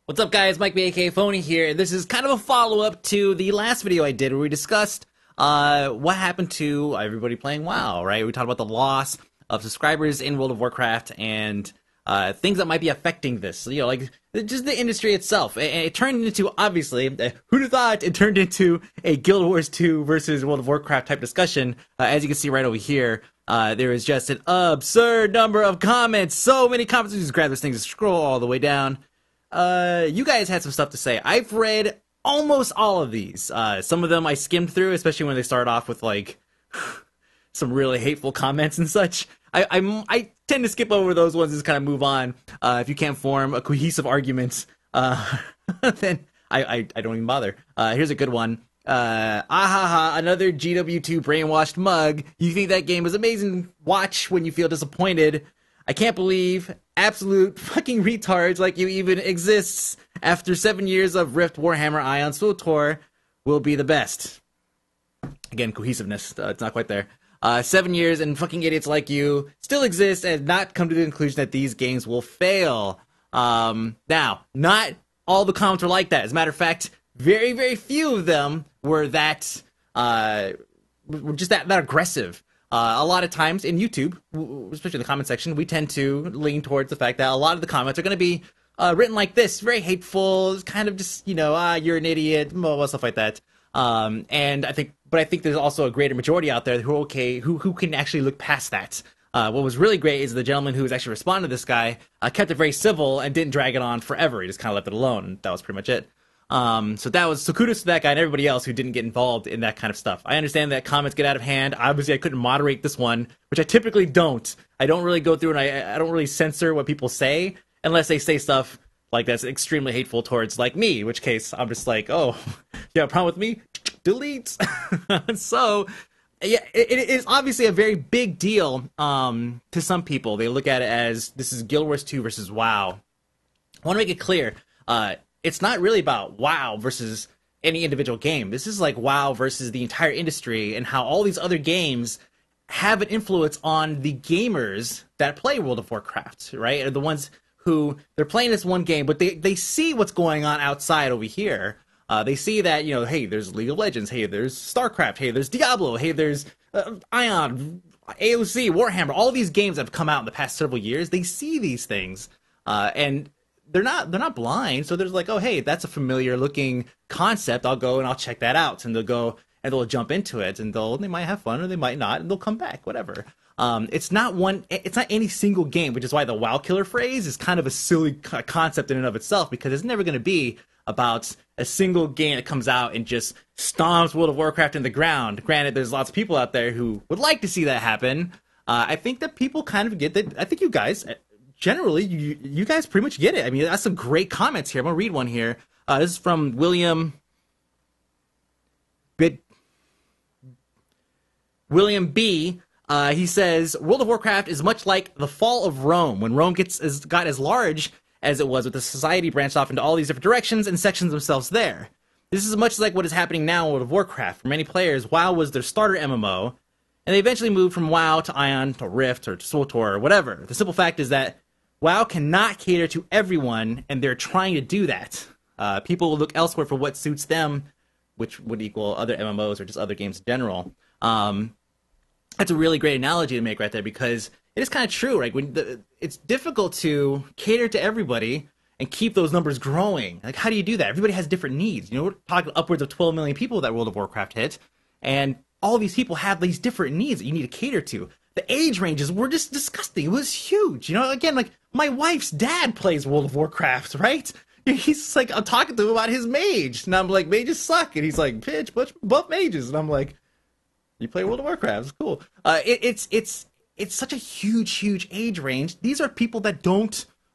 What's up, guys? Mike B, aka Phony here. This is kind of a follow-up to the last video I did where we discussed what happened to everybody playing WoW, right? We talked about the loss of subscribers in World of Warcraft and things that might be affecting this. You know, like just the industry itself. And it turned into, obviously, who'd have thought it turned into a Guild Wars 2 versus World of Warcraft type discussion. As you can see right over here, there is just an absurd number of comments. So many comments. Just grab this thing and scroll all the way down. You guys had some stuff to say. I've read almost all of these. Some of them I skimmed through, especially when they start off with like some really hateful comments and such. I tend to skip over those ones and just kind of move on. If you can't form a cohesive argument, then I don't even bother. Here's a good one. Another GW2 brainwashed mug. You think that game was amazing? Watch when you feel disappointed. I can't believe absolute fucking retards like you even exists after 7 years of Rift, Warhammer, Ion, SWTOR will be the best. Again, cohesiveness, it's not quite there. 7 years and fucking idiots like you still exist and not come to the conclusion that these games will fail. Now, not all the comments were like that. As a matter of fact, very, very few of them were that, were just that aggressive. A lot of times in YouTube, especially in the comment section, we tend to lean towards the fact that a lot of the comments are going to be written like this, very hateful, kind of just, you know, you're an idiot, stuff like that. And I think there's also a greater majority out there who are okay, who can actually look past that. What was really great is the gentleman who was actually responding to this guy kept it very civil and didn't drag it on forever. He just kind of left it alone, and that was pretty much it. So kudos to that guy and everybody else who didn't get involved in that kind of stuff. I understand that comments get out of hand. Obviously, I couldn't moderate this one, which I typically don't. I don't really go through and I don't really censor what people say unless they say stuff like that's extremely hateful towards like me, in which case I'm just like, oh, you have a problem with me? Delete. So, yeah, it is obviously a very big deal to some people. They look at it as this is Guild Wars 2 versus WoW. I want to make it clear, it's not really about WoW versus any individual game. This is like WoW versus the entire industry and how all these other games have an influence on the gamers that play World of Warcraft, right? Or the ones who they're playing this one game, but they see what's going on outside over here. They see that, you know, hey, there's League of Legends, hey, there's StarCraft, hey, there's Diablo, hey, there's Ion, AOC, Warhammer, all these games that have come out in the past several years. They see these things, and they're not blind, so there's like, oh, hey, that's a familiar looking concept. I'll go and I'll check that out, and they'll go and they'll jump into it, and they might have fun or they might not, and they'll come back, whatever. It's not any single game, which is why the WoW killer phrase is kind of a silly concept in and of itself, because it's never going to be about a single game that comes out and just stomps World of Warcraft in the ground. Granted, there's lots of people out there who would like to see that happen. I think that people kind of get that. I think you guys, generally, you guys pretty much get it. I mean, that's some great comments here. I'm going to read one here. This is from William B. He says, World of Warcraft is much like the fall of Rome, when Rome got as large as it was, with the society branched off into all these different directions and sections themselves there. This is much like what is happening now in World of Warcraft. For many players, WoW was their starter MMO, and they eventually moved from WoW to Ion to Rift or to SWTOR or whatever. The simple fact is that WoW cannot cater to everyone, and they're trying to do that. People will look elsewhere for what suits them, which would equal other MMOs or just other games in general. That's a really great analogy to make right there, because it is kind of true, right? It's difficult to cater to everybody and keep those numbers growing. Like, how do you do that? Everybody has different needs. You know, we're talking upwards of 12 million people that World of Warcraft hit, and all these people have these different needs that you need to cater to. The age ranges were just disgusting. It was huge. You know, again, like, my wife's dad plays World of Warcraft, right? He's like, I'm talking to him about his mage, and I'm like, mages suck. And he's like, pitch, buff mages. And I'm like, you play World of Warcraft, it's cool. It's such a huge age range. These are people that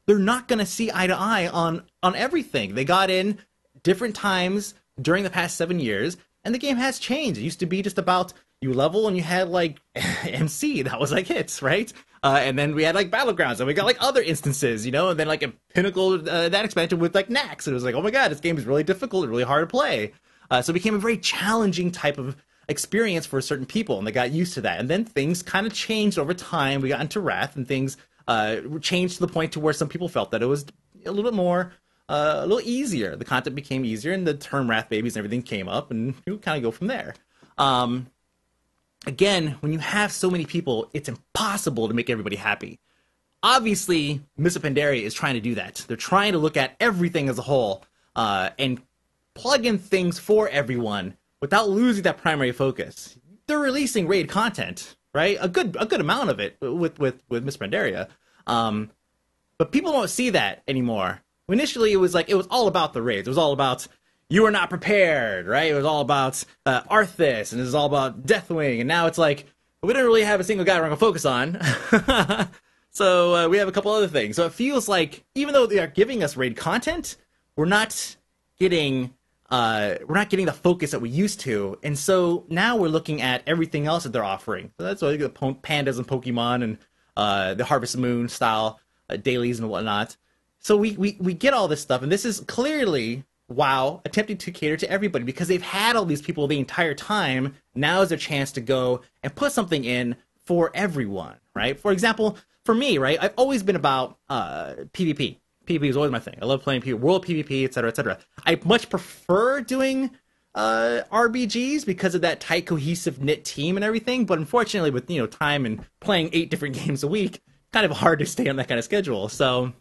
they're not going to see eye to eye on everything. They got in different times during the past 7 years, and the game has changed. It used to be just about you level and you had like MC, that was like hits, right? And then we had like Battlegrounds, and we got like other instances, you know, and then like a pinnacle, that expansion with like Nax. And it was like, oh my god, this game is really difficult and really hard to play. So it became a very challenging type of experience for certain people, and they got used to that. And then things kind of changed over time. We got into Wrath, and things changed to the point to where some people felt that it was a little bit more a little easier. The content became easier, and the term wrath babies and everything came up, and you kind of go from there. Again, when you have so many people, it's impossible to make everybody happy. Obviously, Mr. Pandaria is trying to do that. They're trying to look at everything as a whole and plug in things for everyone without losing that primary focus. They're releasing raid content, right? A good amount of it with Mr. Pandaria. But people don't see that anymore. Initially, it was all about the raids. It was all about you are not prepared, right? It was all about Arthas, and it was all about Deathwing, and now it's like we don't really have a single guy we're gonna focus on. So we have a couple other things. So it feels like even though they are giving us raid content, we're not getting the focus that we used to. And so now we're looking at everything else that they're offering. So that's why you get the pandas and Pokemon and the Harvest Moon style dailies and whatnot. So we get all this stuff, and this is clearly WoW attempting to cater to everybody because they've had all these people the entire time. Now is their chance to go and put something in for everyone, right? For example, for me, right, I've always been about PvP. PvP is always my thing. I love playing world PvP, etc., etc. I much prefer doing RBGs because of that tight, cohesive, knit team and everything. But unfortunately, with time and playing 8 different games a week, kind of hard to stay on that kind of schedule. So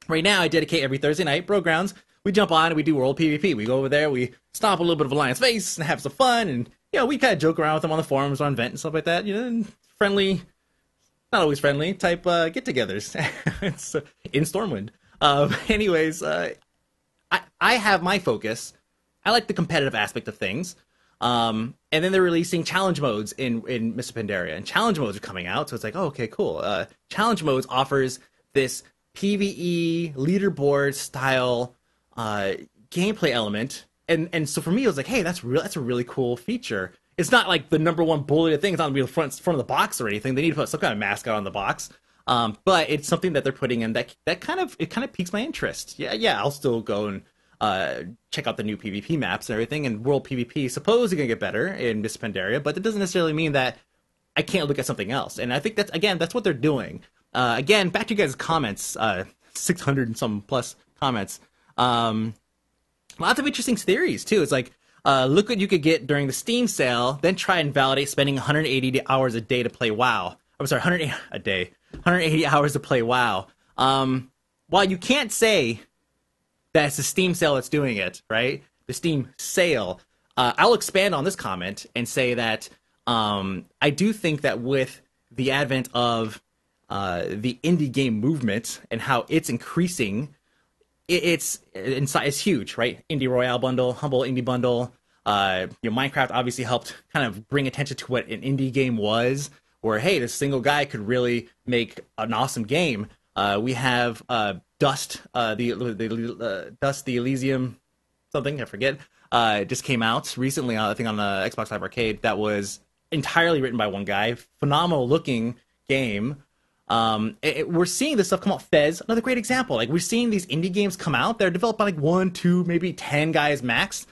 right now, I dedicate every Thursday night, Bro Grounds. We jump on and we do world PvP. We go over there, we stomp a little bit of Alliance face and have some fun, and we kind of joke around with them on the forums, on Vent and stuff like that. Friendly. Not always friendly type get-togethers. It's in Stormwind. Anyways, I have my focus. I like the competitive aspect of things. And then they're releasing challenge modes in Mr. Pandaria, and challenge modes are coming out. So it's like, oh, okay, cool. Challenge modes offers this PvE leaderboard style gameplay element, and so for me, it was like, hey, that's a really cool feature. It's not like the number one bulleted thing. It's not gonna be the front of the box or anything. They need to put some kind of mascot on the box. But it's something that they're putting in that kind of piques my interest. Yeah, I'll still go and check out the new PvP maps and everything. And world PvP supposedly gonna get better in Miss Pandaria, but that doesn't necessarily mean that I can't look at something else. And I think that's what they're doing. Again, back to you guys' comments. 600 and some plus comments. Lots of interesting theories too. It's like, look what you could get during the Steam sale, then try and validate spending 180 hours a day to play WoW. I'm sorry, 180 hours to play WoW. While you can't say that it's the Steam sale that's doing it, right? The Steam sale. I'll expand on this comment and say that I do think that with the advent of the indie game movement and how it's increasing, it's huge, right? Indie Royale bundle, Humble Indie bundle. Minecraft obviously helped kind of bring attention to what an indie game was, where hey, this single guy could really make an awesome game. We have Dust, the Elysium, something I forget. Just came out recently, I think on the Xbox Live Arcade. That was entirely written by one guy. Phenomenal looking game. We're seeing this stuff come out. Fez, another great example. Like, we're seeing these indie games come out. They're developed by like 1, 2, maybe 10 guys max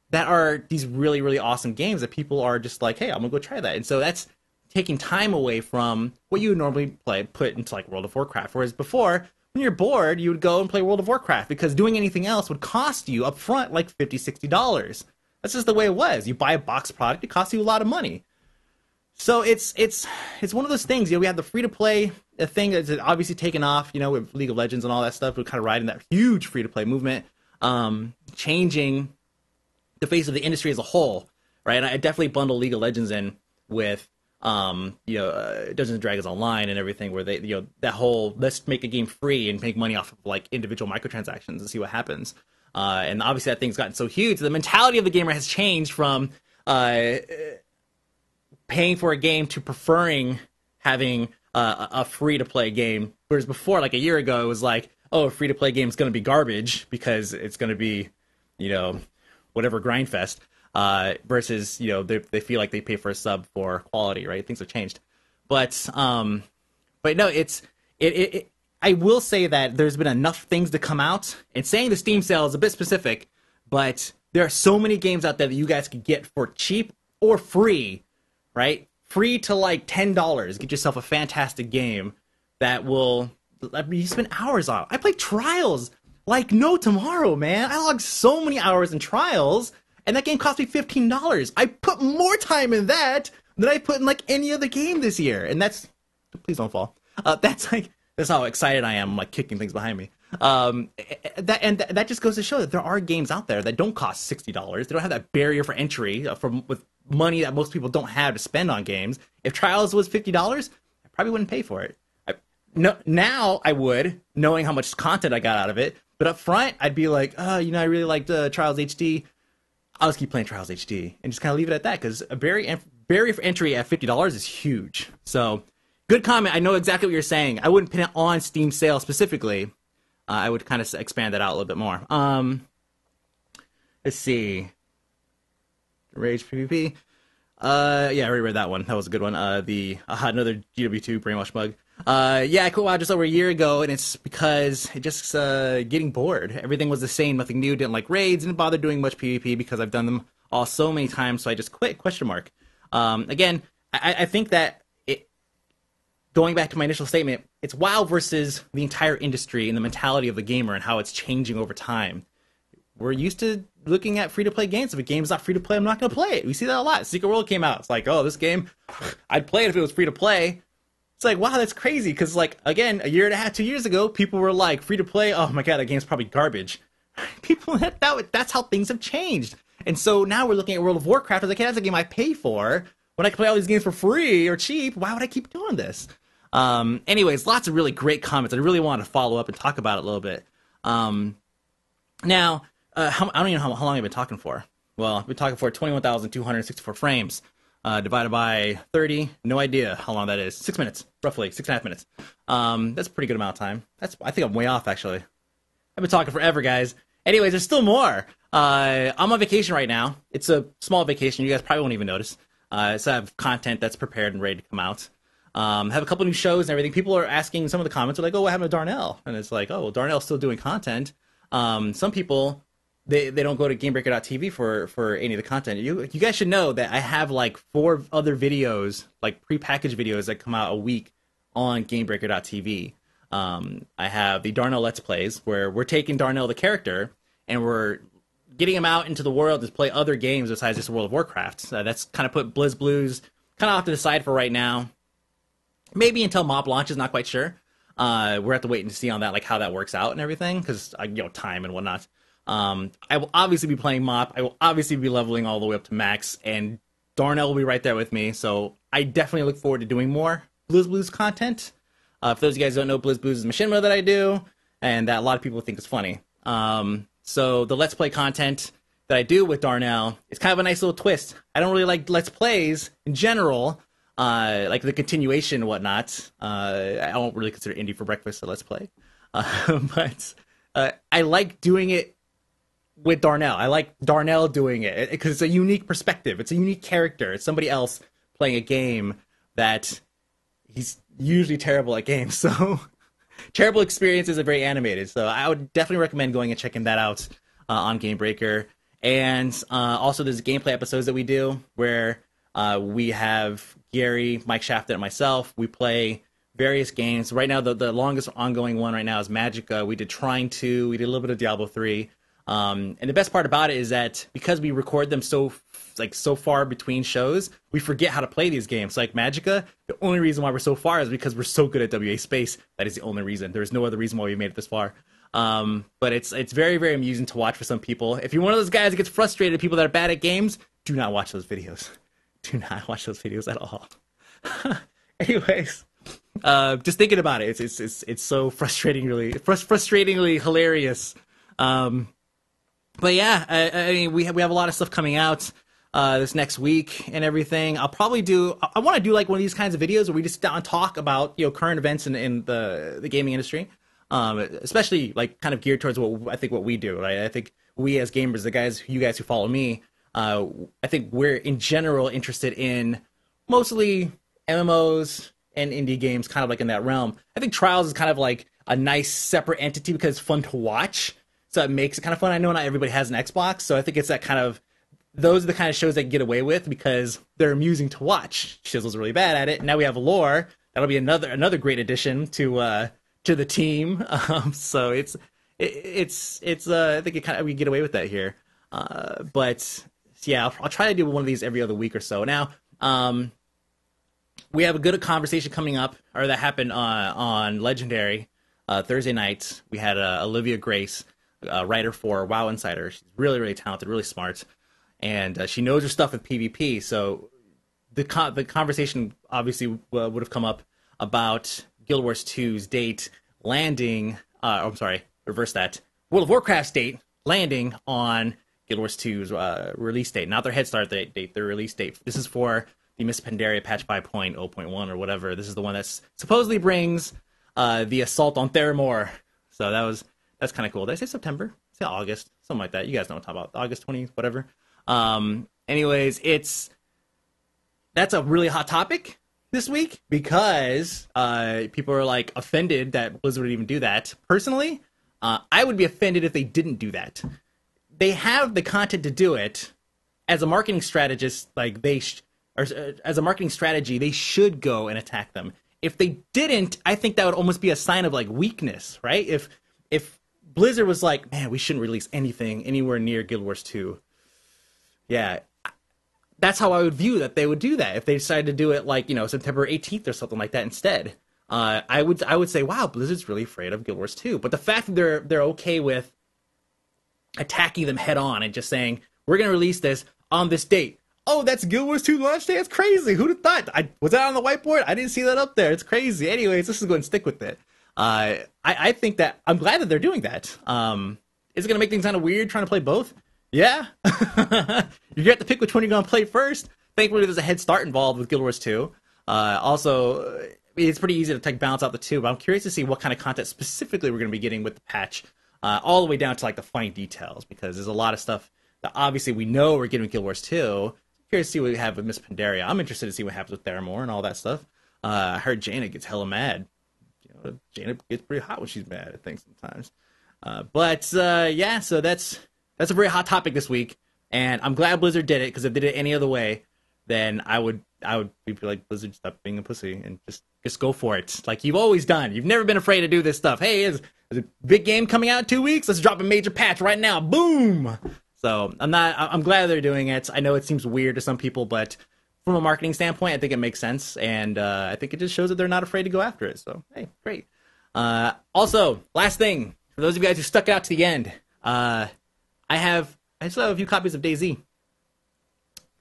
that are these really, really awesome games that people are just like, hey, I'm gonna go try that. And so that's taking time away from what you would normally put into like World of Warcraft. Whereas before, when you're bored, you would go and play World of Warcraft because doing anything else would cost you up front like $50, $60. That's just the way it was. You buy a box product, it costs you a lot of money. So it's one of those things. We have the free-to-play thing that's obviously taken off, with League of Legends and all that stuff. We're kind of riding that huge free-to-play movement, changing the face of the industry as a whole, right? And I definitely bundle League of Legends in with, Dungeons and Dragons Online and everything, where they, that whole let's make a game free and make money off of like individual microtransactions and see what happens. And obviously that thing's gotten so huge. The mentality of the gamer has changed from paying for a game to preferring having a free-to-play game. Whereas before, like a year ago, it was like, oh, a free-to-play game is going to be garbage because it's going to be, whatever grindfest. Versus, they feel like they pay for a sub for quality, right? Things have changed. But no, I will say that there's been enough things to come out, and saying the Steam sale is a bit specific, but there are so many games out there that you guys can get for cheap or free, right? Free to like $10. Get yourself a fantastic game that will you spend hours on. I played Trials like no tomorrow, man. I logged so many hours in Trials, and that game cost me $15. I put more time in that than I put in like any other game this year, and that's please don't fall. That's how excited I am. I'm like kicking things behind me. That just goes to show that there are games out there that don't cost $60. They don't have that barrier for entry with money that most people don't have to spend on games. If Trials was $50, I probably wouldn't pay for it. Now I would, knowing how much content I got out of it. But up front, I'd be like, I really liked Trials HD. I'll just keep playing Trials HD and just kind of leave it at that, because a barrier for entry at $50 is huge. So, good comment. I know exactly what you're saying. I wouldn't pin it on Steam sale specifically. I would kind of expand that out a little bit more. Let's see. Rage PvP. Yeah, I already read that one. That was a good one. Another GW2 brainwash bug. Yeah, I quit WoW just over a year ago, and it's because it just getting bored. Everything was the same, nothing new. Didn't like raids, didn't bother doing much PvP because I've done them all so many times, so I just quit, question mark. Again, I think that going back to my initial statement, it's WoW versus the entire industry and the mentality of the gamer and how it's changing over time. We're used to looking at free-to-play games. If a game's not free-to-play, I'm not going to play it. We see that a lot. Secret World came out. It's like, oh, this game, I'd play it if it was free-to-play. It's like, wow, that's crazy. Because, like, again, a year and a half, 2 years ago, people were like, free-to-play, oh my god, that game's probably garbage. People, that's how things have changed. And so now we're looking at World of Warcraft. It's like, hey, that's a game I pay for. When I can play all these games for free or cheap, why would I keep doing this? Anyways, lots of really great comments. I really want to follow up and talk about it a little bit. Now, I don't even know how long I've been talking for. Well, I've been talking for 21,264 frames. Divided by 30, no idea how long that is. 6 minutes, roughly, 6.5 minutes. That's a pretty good amount of time. I think I'm way off, actually. I've been talking forever, guys. Anyways, there's still more. I'm on vacation right now. It's a small vacation. You guys probably won't even notice. So I have content that's prepared and ready to come out. Have a couple new shows and everything. People are asking, some of the comments are like, oh, what happened to Darnell? And it's like, oh, well, Darnell's still doing content. Some people, they don't go to GameBreaker.tv for any of the content. You guys should know that I have like 4 other videos, like prepackaged videos that come out a week on GameBreaker.tv. I have the Darnell Let's Plays, where we're taking Darnell the character and we're getting him out into the world to play other games besides just World of Warcraft. That's kind of put BlizzBlues kind of off to the side for right now. Maybe until MoP launches, not quite sure. We're have to wait and see on that, like how that works out and everything, because time and whatnot. I will obviously be playing MoP. I will obviously be leveling all the way up to max, and Darnell will be right there with me. So I definitely look forward to doing more BlizzBlues content. For those of you guys who don't know, BlizzBlues is a machinima that I do, and that a lot of people think is funny. So the Let's Play content that I do with Darnell, it's kind of a nice little twist. I don't really like Let's Plays in general, like the continuation and whatnot. I don't really consider Indie for Breakfast a Let's Play. But I like doing it with Darnell. I like Darnell doing it because it's a unique perspective. It's a unique character. It's somebody else playing a game that he's usually terrible at games. So terrible experiences are very animated. So I would definitely recommend going and checking that out on GameBreaker. And also there's gameplay episodes that we do where we have Gary, Mike Shafter, and myself. We play various games. Right now, the longest ongoing one right now is Magicka. We did Trine 2. We did a little bit of Diablo 3. And the best part about it is that because we record them so far between shows, we forget how to play these games. Like Magicka, the only reason why we're so far is because we're so good at WA Space. That is the only reason. There's no other reason why we made it this far. But it's very, very amusing to watch for some people. If you're one of those guys that gets frustrated at people that are bad at games, do not watch those videos. Do not watch those videos at all. Anyways, just thinking about it, it's so frustratingly hilarious. But yeah, I mean, we have a lot of stuff coming out this next week and everything. I want to do like one of these kinds of videos where we just sit down and talk about current events in the gaming industry, especially like kind of geared towards what we do. Right? I think we as gamers, you guys who follow me, I think we're in general interested in mostly MMOs and indie games, kind of like in that realm. I think Trials is kind of like a nice separate entity because it's fun to watch. So it makes it kind of fun. I know not everybody has an Xbox, so I think it's that kind of, those are the kind of shows they can get away with because they're amusing to watch. Shizzle's really bad at it. Now we have Lore. That'll be another great addition to the team. So it's I think we get away with that here. But yeah, I'll try to do one of these every other week or so. Now, we have a good conversation coming up, or that happened on Legendary Thursday night. We had Olivia Grace, writer for WoW Insider. She's really, really talented, really smart, and she knows her stuff with PvP. So the conversation obviously would have come up about Guild Wars 2's date landing. I'm sorry, reverse that. World of Warcraft's date landing on Guild Wars 2's release date, not their head start date, their release date. This is for the Miss Pandaria patch 5.0.1 or whatever. This is the one that supposedly brings the assault on Theramore. So that's kind of cool. Did I say September? Say August, something like that. You guys know what I'm talking about. August 20th, whatever. Anyways, that's a really hot topic this week because people are like offended that Blizzard would even do that. Personally, I would be offended if they didn't do that. They have the content to do it. As a marketing strategist, like as a marketing strategy, they should go and attack them. If they didn't, I think that would almost be a sign of like weakness, right? If Blizzard was like, man, we shouldn't release anything anywhere near Guild Wars 2. Yeah, that's how I would view that they would do that if they decided to do it like, September 18th or something like that instead. I would say, wow, Blizzard's really afraid of Guild Wars 2. But the fact that they're okay with attacking them head on and just saying, we're going to release this on this date. Oh, that's Guild Wars 2 launch day? That's crazy. Who'd have thought? Was that on the whiteboard? I didn't see that up there. It's crazy. Anyways, let's just go and stick with it. I think that I'm glad that they're doing that. Is it going to make things kind of weird trying to play both? Yeah. You have to pick which one you're going to play first. Thankfully, there's a head start involved with Guild Wars 2. Also, it's pretty easy to balance out the two, but I'm curious to see what kind of content specifically we're going to be getting with the patch, all the way down to like the funny details, because there's a lot of stuff that obviously we know we're getting with Guild Wars 2. Curious to see what we have with Miss Pandaria. I'm interested to see what happens with Theramore and all that stuff. I heard Jaina gets hella mad. Jaina gets pretty hot when she's mad, I think, sometimes. Yeah, so that's a very hot topic this week, and I'm glad Blizzard did it, because if they did it any other way, then I would be like, Blizzard, stop being a pussy and just go for it, like you've always done. You've never been afraid to do this stuff. Hey, there's a big game coming out in 2 weeks. Let's drop a major patch right now. Boom. So I'm glad they're doing it. I know it seems weird to some people, but from a marketing standpoint, I think it makes sense, and I think it just shows that they're not afraid to go after it. So hey, great. Also, last thing, for those of you guys who stuck out to the end, I still have a few copies of DayZ.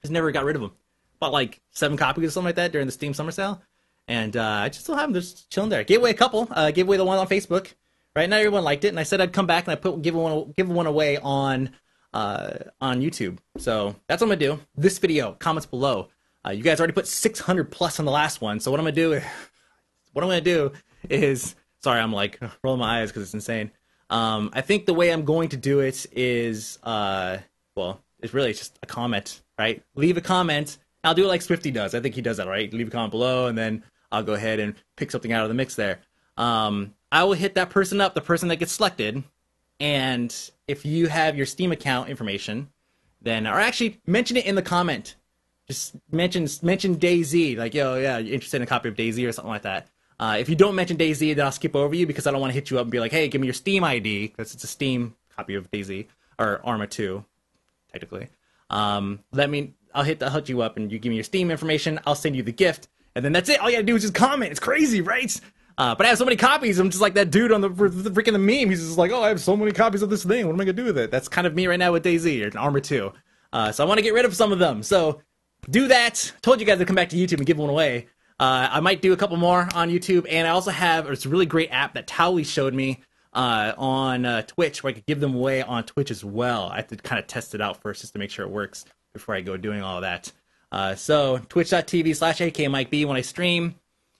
Just never got rid of them. Bought like 7 copies or something like that during the Steam summer sale, and I just still have them. They're just chilling there. Gave away a couple. Gave away the one on Facebook. Right, not everyone liked it, and I said I'd come back and give one away on YouTube. So that's what I'm gonna do. This video, comments below. You guys already put 600 plus on the last one. So what I'm gonna do is, sorry, I'm like rolling my eyes because it's insane. I think the way I'm going to do it is, it's really just a comment, right? Leave a comment. I'll do it like Swifty does. I think he does that, right? Leave a comment below, and then I'll go ahead and pick something out of the mix there. I will hit that person up, the person that gets selected, and if you have your Steam account information, then, or actually mention it in the comment. Just mention DayZ, like, yo, yeah, you're interested in a copy of DayZ or something like that. If you don't mention DayZ, then I'll skip over you, because I don't want to hit you up and be like, hey, give me your Steam ID, because it's a Steam copy of DayZ, or Arma 2, technically. I'll hit you up, and you give me your Steam information, I'll send you the gift, and then that's it. All you gotta do is just comment. It's crazy, right? But I have so many copies, I'm just like that dude on the freaking the meme. He's just like, oh, I have so many copies of this thing. What am I gonna do with it? That's kind of me right now with DayZ, or Arma 2. So I want to get rid of some of them. So do that. Told you guys to come back to YouTube and give one away. I might do a couple more on YouTube, and I also have it's a really great app that Towley showed me on Twitch, where I could give them away on Twitch as well. I have to kind of test it out first just to make sure it works before I go doing all of that. So twitch.tv/AKMikeB when I stream.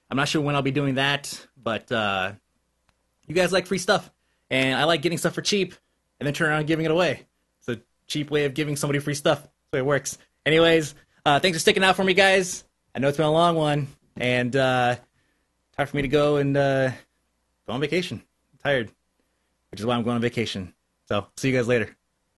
I'm not sure when I'll be doing that, but you guys like free stuff, and I like getting stuff for cheap and then turn around and giving it away. It's a cheap way of giving somebody free stuff. That's the way it works. Anyways, thanks for sticking out for me, guys. I know it's been a long one, and time for me to go and go on vacation. I'm tired, which is why I'm going on vacation. So see you guys later.